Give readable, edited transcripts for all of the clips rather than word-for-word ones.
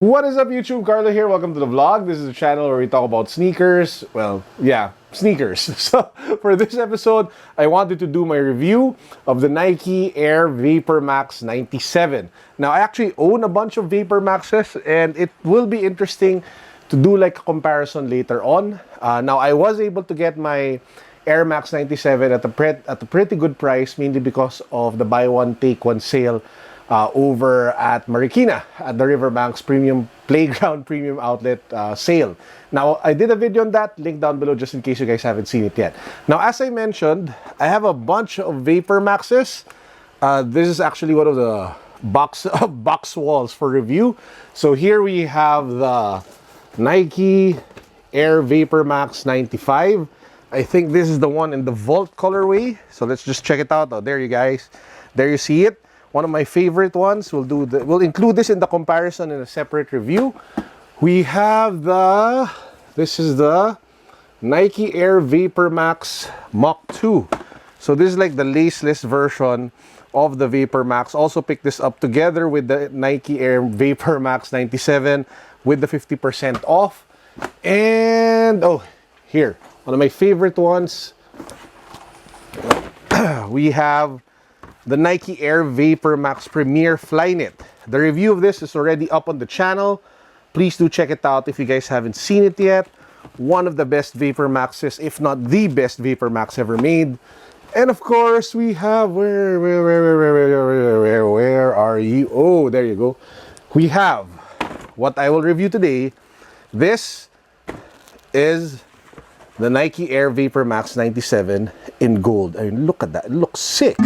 What is up, YouTube? Carlo here. Welcome to the vlog. This is a channel where we talk about sneakers. Well, yeah, sneakers. So, for this episode, I wanted to do my review of the Nike Air Vapormax 97. Now, I actually own a bunch of Vapormaxes, and it will be interesting to do like a comparison later on. Now, I was able to get my Air Max 97 at a pretty good price, mainly because of the buy one take one sale over at Marikina at the Riverbanks Premium Playground Premium Outlet sale. Now, I did a video on that, link down below just in case you guys haven't seen it yet. Now, as I mentioned, I have a bunch of Vapormaxes. This is actually one of the box walls for review. So here we have the Nike Air Vapormax 95. I think this is the one in the Vault colorway. So let's just check it out. Oh, there you guys. There you see it. One of my favorite ones. We'll include this in the comparison in a separate review. We have this is the Nike Air Vapormax Mach 2. So this is like the laceless version of the Vapormax. Also picked this up together with the Nike Air Vapormax 97 with the 50% off. And oh, here, one of my favorite ones. We have the Nike Air Vapormax Premier Flyknit. The review of this is already up on the channel. Please do check it out if you guys haven't seen it yet. One of the best Vapormaxes, if not the best Vapormax ever made. And of course, we have where are you? Oh, there you go. We have what I will review today. This is the Nike Air Vapormax 97 in gold. I mean, look at that. It looks sick.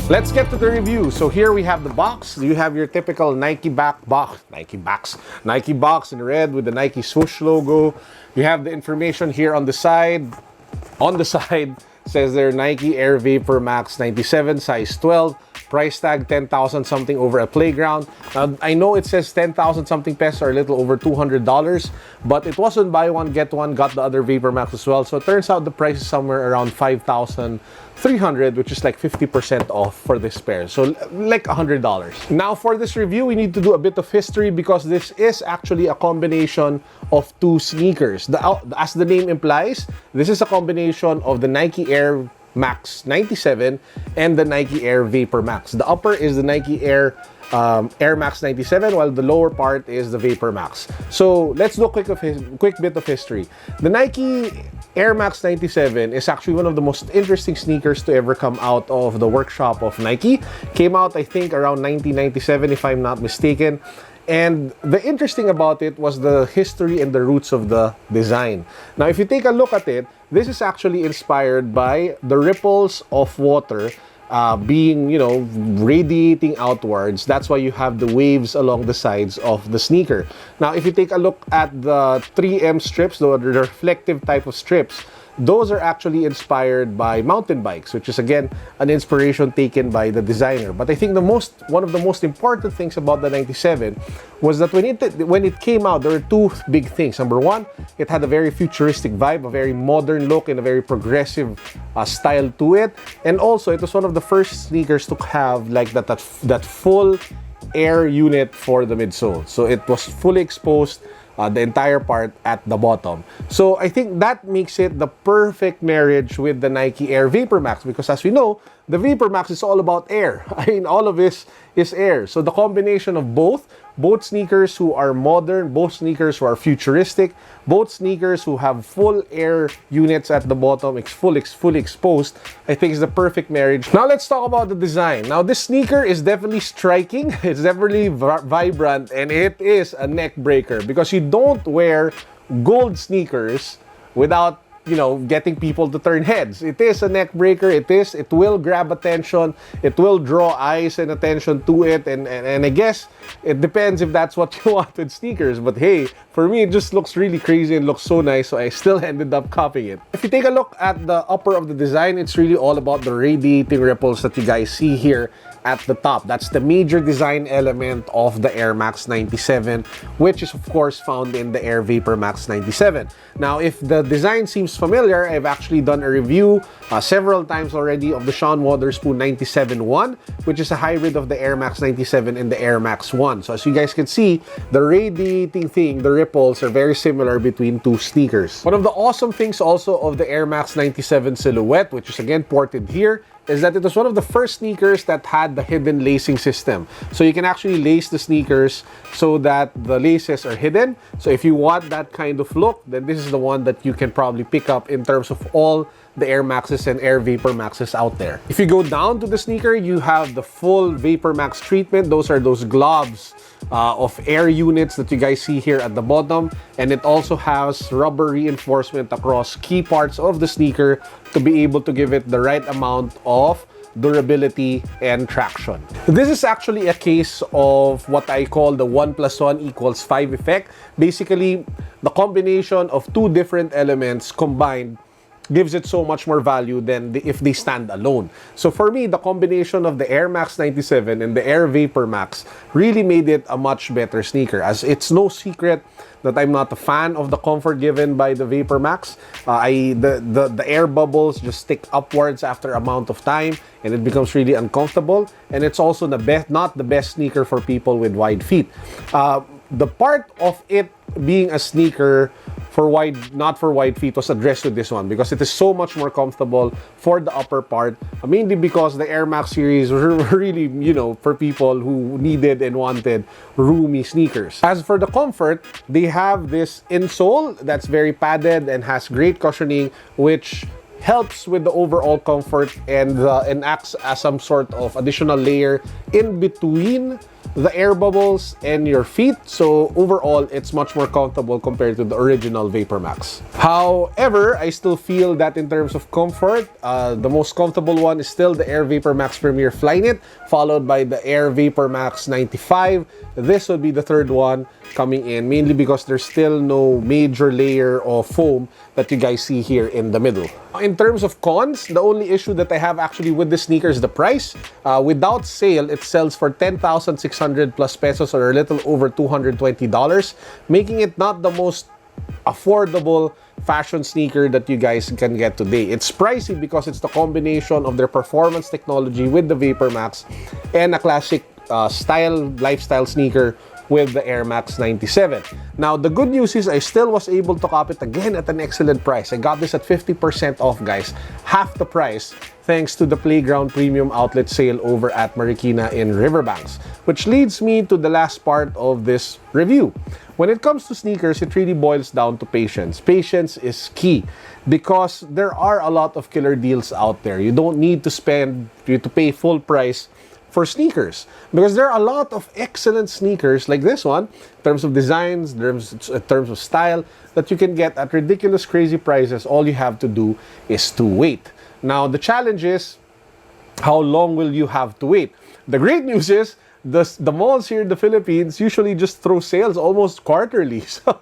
Let's get to the review. So here we have the box. You have your typical Nike box in red with the Nike swoosh logo. You have the information here on the side. On the side says there Nike Air Vapormax 97 size 12. Price tag 10,000 something over a playground. Now, I know it says 10,000 something pesos or a little over $200, but it wasn't buy one get one, got the other Vapormax as well. So it turns out the price is somewhere around 5,300, which is like 50% off for this pair. So like $100. Now for this review, we need to do a bit of history because this is actually a combination of two sneakers. As the name implies, this is a combination of the Nike Air Max 97 and the Nike Air Vapormax. The upper is the Nike Air Max 97, while the lower part is the Vapormax. So let's do a quick bit of history. The Nike Air Max 97 is actually one of the most interesting sneakers to ever come out of the workshop of Nike. Came out, I think, around 1997, if I'm not mistaken. And the interesting about it was the history and the roots of the design. Now, if you take a look at it, this is actually inspired by the ripples of water being, radiating outwards. That's why you have the waves along the sides of the sneaker. Now, if you take a look at the 3M strips, the reflective type of strips, those are actually inspired by mountain bikes, which is again an inspiration taken by the designer. But I think one of the most important things about the 97 was that when it came out, there were two big things. Number one, it had a very futuristic vibe, a very modern look, and a very progressive style to it. And also, it was one of the first sneakers to have like that full air unit for the midsole. So it was fully exposed. The entire part at the bottom. So I think that makes it the perfect marriage with the Nike Air Vapormax because as we know, the Vapormax is all about air. I mean, all of this is air. So the combination of both sneakers who are modern, both sneakers who are futuristic, both sneakers who have full air units at the bottom, fully exposed, I think is the perfect marriage. Now let's talk about the design. Now this sneaker is definitely striking, it's definitely vibrant, and it is a neck breaker because you don't wear gold sneakers without getting people to turn heads. It is a neck breaker. It will grab attention. It will draw eyes and attention to it. And I guess it depends if that's what you want with sneakers. But hey, for me, it just looks really crazy and looks so nice. So I still ended up copying it. If you take a look at the upper of the design, it's really all about the radiating ripples that you guys see here at the top. That's the major design element of the Air Max 97, which is of course found in the Air Vapormax 97. Now, if the design seems familiar, I've actually done a review several times already of the Sean Wotherspoon 97-1, which is a hybrid of the Air Max 97 and the Air Max 1. So as you guys can see, the radiating thing, the ripples are very similar between two sneakers. One of the awesome things also of the Air Max 97 silhouette, which is again ported here, is that it was one of the first sneakers that had the hidden lacing system. So you can actually lace the sneakers so that the laces are hidden. So if you want that kind of look, then this is the one that you can probably pick up in terms of all the Air Maxes and Air Vapormaxes out there. If you go down to the sneaker, you have the full Vapormax treatment. Those are those globs of air units that you guys see here at the bottom, and it also has rubber reinforcement across key parts of the sneaker to be able to give it the right amount of durability and traction. This is actually a case of what I call the 1 + 1 = 5 effect. Basically, the combination of two different elements combined gives it so much more value than if they stand alone. So for me, the combination of the Air Max 97 and the Air Vapormax really made it a much better sneaker, as it's no secret that I'm not a fan of the comfort given by the Vapormax. The air bubbles just stick upwards after amount of time, and it becomes really uncomfortable. And it's also not the best sneaker for people with wide feet. The part of it being a sneaker for not for wide feet was addressed with this one, because it is so much more comfortable for the upper part, mainly because the Air Max series were really, for people who needed and wanted roomy sneakers. As for the comfort, they have this insole that's very padded and has great cushioning, which helps with the overall comfort and acts as some sort of additional layer in between the air bubbles and your feet. So overall, it's much more comfortable compared to the original Vapormax. However, I still feel that in terms of comfort, the most comfortable one is still the Air Vapormax Premier Flyknit, followed by the Air Vapormax 95. This will be the third one coming in, mainly because there's still no major layer of foam that you guys see here in the middle. In terms of cons, the only issue that I have actually with this sneaker is the price. Without sale, it sells for 10,600 plus pesos, or a little over $220, making it not the most affordable fashion sneaker that you guys can get today. It's pricey because it's the combination of their performance technology with the Vapormax and a classic lifestyle sneaker with the Air Max 97. Now, the good news is I still was able to cop it again at an excellent price. I got this at 50% off, guys. Half the price, thanks to the Playground Premium Outlet sale over at Marikina in Riverbanks. Which leads me to the last part of this review. When it comes to sneakers, it really boils down to patience. Patience is key, because there are a lot of killer deals out there. You don't need to pay full price for sneakers, because there are a lot of excellent sneakers like this one, in terms of designs, in terms of style, that you can get at ridiculous, crazy prices. All you have to do is to wait. Now, the challenge is, how long will you have to wait? The great news is, the malls here in the Philippines usually just throw sales almost quarterly. So,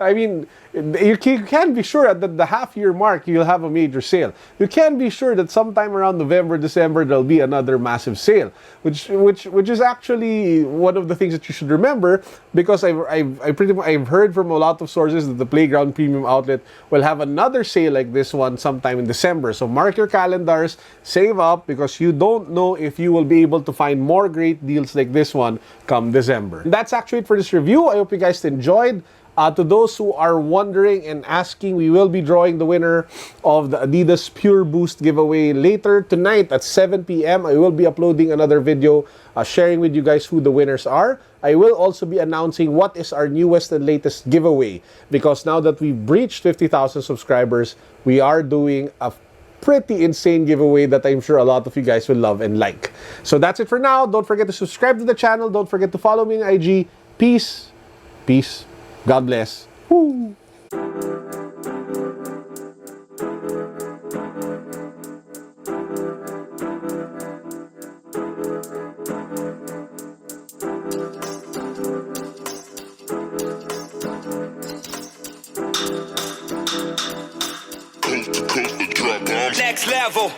I mean, you can be sure at the half-year mark you'll have a major sale. You can be sure that sometime around November, December, there'll be another massive sale, which is actually one of the things that you should remember, because I've heard from a lot of sources that the Playground Premium Outlet will have another sale like this one sometime in December. So mark your calendars, save up, because you don't know if you will be able to find more great deals like this one come December. And that's actually it for this review. I hope you guys enjoyed. To those who are wondering and asking, we will be drawing the winner of the Adidas Pure Boost giveaway later tonight at 7 p.m. I will be uploading another video sharing with you guys who the winners are. I will also be announcing what is our newest and latest giveaway, because now that we've breached 50,000 subscribers, we are doing a pretty insane giveaway that I'm sure a lot of you guys will love and like. So that's it for now. Don't forget to subscribe to the channel. Don't forget to follow me on IG. Peace. Peace. God bless. Woo. Next level.